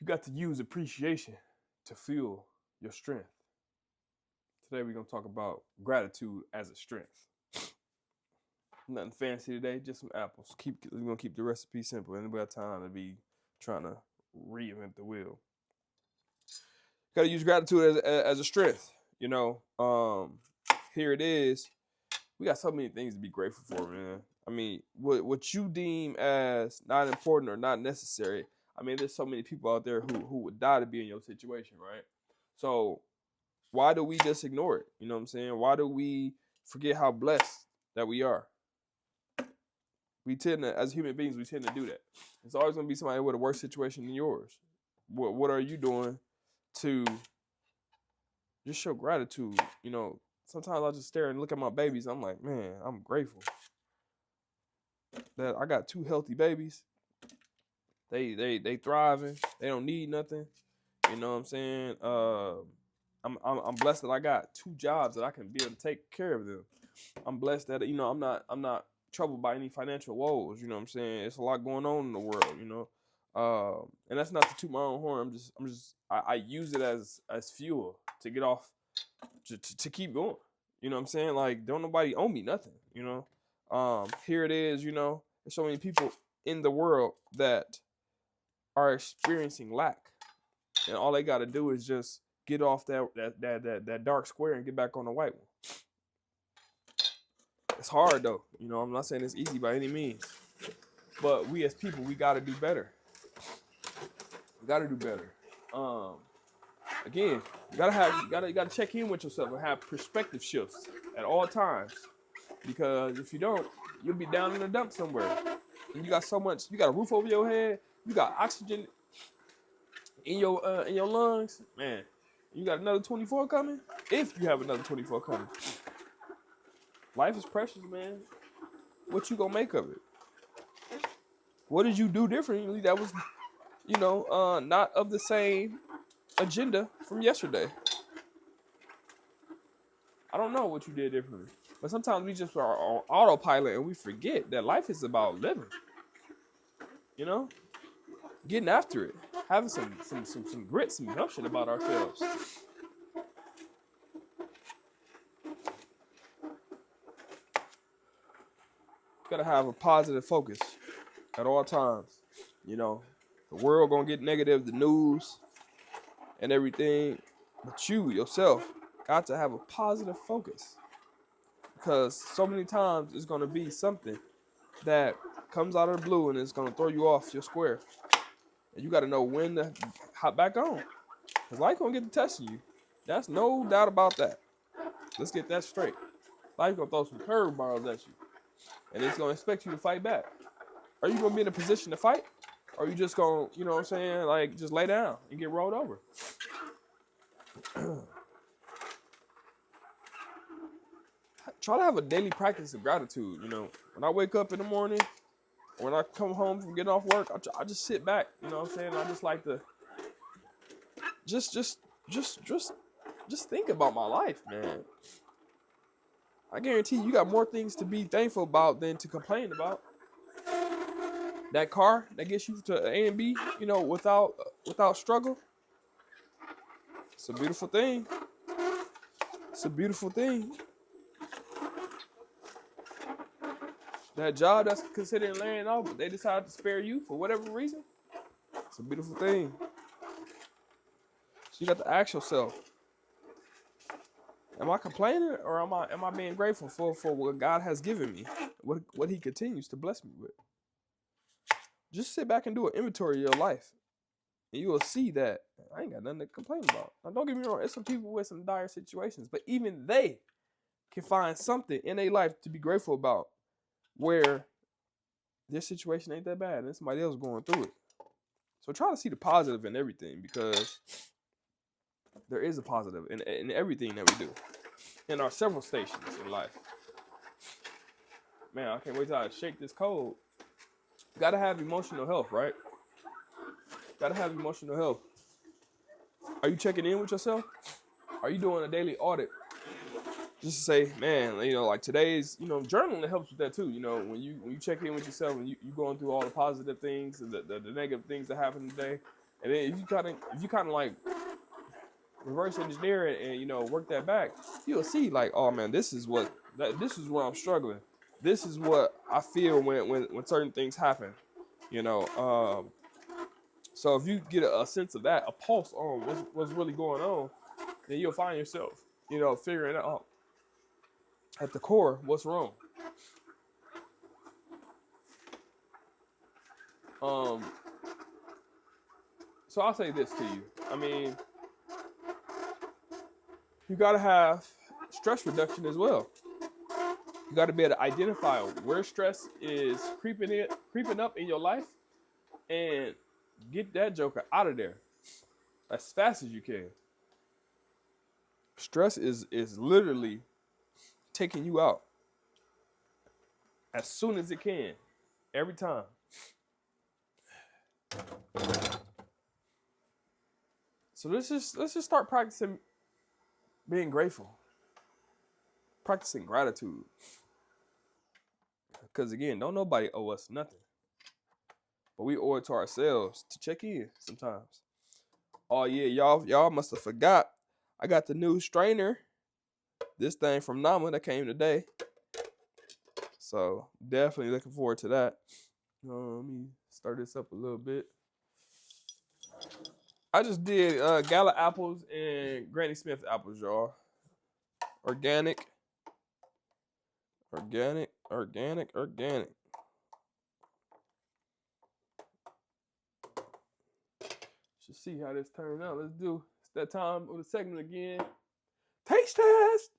got to use appreciation to fuel your strength. Today we're gonna talk about gratitude as a strength. Nothing fancy today, just some apples. We're gonna keep the recipe simple. Anybody got time to be trying to reinvent the wheel? Got to use gratitude as a strength. Here it is. We got so many things to be grateful for, man. I mean, what you deem as not important or not necessary. I mean, there's so many people out there who would die to be in your situation, right? So why do we just ignore it? You know what I'm saying? Why do we forget how blessed that we are? We tend to, as human beings, we tend to do that. It's always going to be somebody with a worse situation than yours. What are you doing to just show gratitude? Sometimes I just stare and look at my babies. I'm like, man, I'm grateful that I got two healthy babies. They thriving. They don't need nothing. You know what I'm saying? I'm blessed that I got two jobs that I can be able to take care of them. I'm blessed that I'm not troubled by any financial woes. You know what I'm saying? It's a lot going on in the world. And that's not to toot my own horn. I use it as fuel to get off to keep going. You know what I'm saying? Like, don't nobody owe me nothing. Here it is. There's so many people in the world that are experiencing lack, and all they got to do is just get off that dark square and get back on the white one. It's hard though. I'm not saying it's easy by any means, but we as people, we got to do better. We got to do better. Again, you gotta check in with yourself and have perspective shifts at all times, because if you don't, you'll be down in the dump somewhere. And you got a roof over your head, you got oxygen in your lungs, man. You got another 24 coming. If you have another 24 coming, life is precious, man. What you gonna make of it? What did you do differently that was, not of the same agenda from yesterday? I don't know what you did differently, but sometimes we just are on autopilot and we forget that life is about living. Getting after it, having some grit, some gumption about ourselves. Gotta have a positive focus at all times. The world gonna get negative, the news and everything, but you yourself got to have a positive focus, because so many times it's gonna be something that comes out of the blue and it's gonna throw you off your square, and you got to know when to hop back on, because life gonna get to testing you. That's no doubt about that. Let's get that straight. Life gonna throw some curveballs at you, and it's gonna expect you to fight back. Are you gonna be in a position to fight? Or are you just gonna, like, just lay down and get rolled over? Try to have a daily practice of gratitude. When I wake up in the morning, when I come home from getting off work, I just sit back. You know what I'm saying? I just like to just think about my life, man. I guarantee you got more things to be thankful about than to complain about. That car that gets you to A and B, without struggle. It's a beautiful thing. It's a beautiful thing. That job that's considered laying off, but they decided to spare you for whatever reason. It's a beautiful thing. So you got to ask yourself, am I complaining, or am I being grateful for what God has given me? What he continues to bless me with? Just sit back and do an inventory of your life, and you will see that I ain't got nothing to complain about. Now, don't get me wrong, there's some people with some dire situations, but even they can find something in their life to be grateful about, where their situation ain't that bad and somebody else going through it. So try to see the positive in everything, because there is a positive in everything that we do. In our several stations in life. Man, I can't wait till I shake this cold. Gotta have emotional health, right? Gotta have emotional health. Are you checking in with yourself? Are you doing a daily audit? Just to say, man, like today's, journaling helps with that too. When you check in with yourself and you going through all the positive things and the negative things that happen today, And then if you kind of like reverse engineer it and, you know, work that back, you'll see like, oh man, this is where I'm struggling. This is what I feel when certain things happen, you know. So if you get a sense of that, a pulse on what's really going on, then you'll find yourself, you know, figuring out at the core what's wrong. So I'll say this to you. I mean, you gotta have stress reduction as well. You gotta be able to identify where stress is creeping up in your life, and get that joker out of there as fast as you can. Stress is literally taking you out as soon as it can, every time. So let's just start practicing being grateful, practicing gratitude. Because again, don't nobody owe us nothing, but we owe it to ourselves to check in sometimes. Oh yeah, y'all must have forgot. I got the new strainer, this thing from Nama that came today. So definitely looking forward to that. Let me start this up a little bit. I just did Gala apples and Granny Smith apples, y'all. Organic. Should see how this turned out. Let's do it's that time of the segment again. Taste test.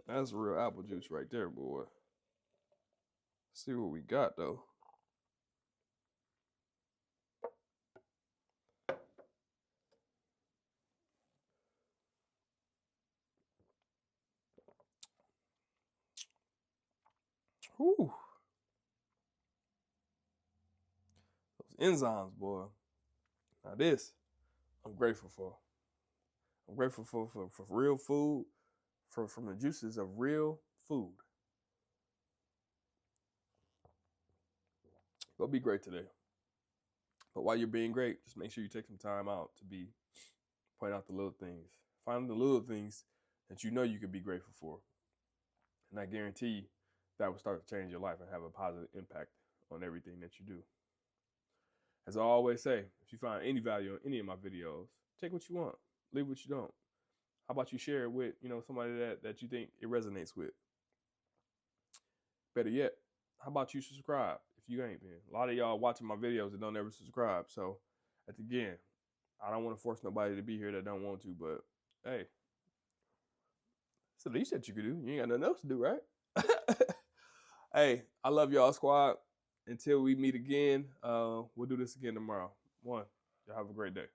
That's real apple juice right there, boy. Let's see what we got though. Whew. Those enzymes, boy. Now this, I'm grateful for. I'm grateful for real food, from the juices of real food. Go be great today. But while you're being great, just make sure you take some time out to point out the little things. Find the little things that you know you could be grateful for. And I guarantee that will start to change your life and have a positive impact on everything that you do. As I always say, if you find any value in any of my videos, take what you want, leave what you don't. How about you share it with, you know, somebody that you think it resonates with? Better yet, how about you subscribe if you ain't been? A lot of y'all watching my videos that don't ever subscribe. So, again, I don't want to force nobody to be here that don't want to, but hey, it's the least that you could do. You ain't got nothing else to do, right? Hey, I love y'all, squad. Until we meet again, we'll do this again tomorrow. Y'all have a great day.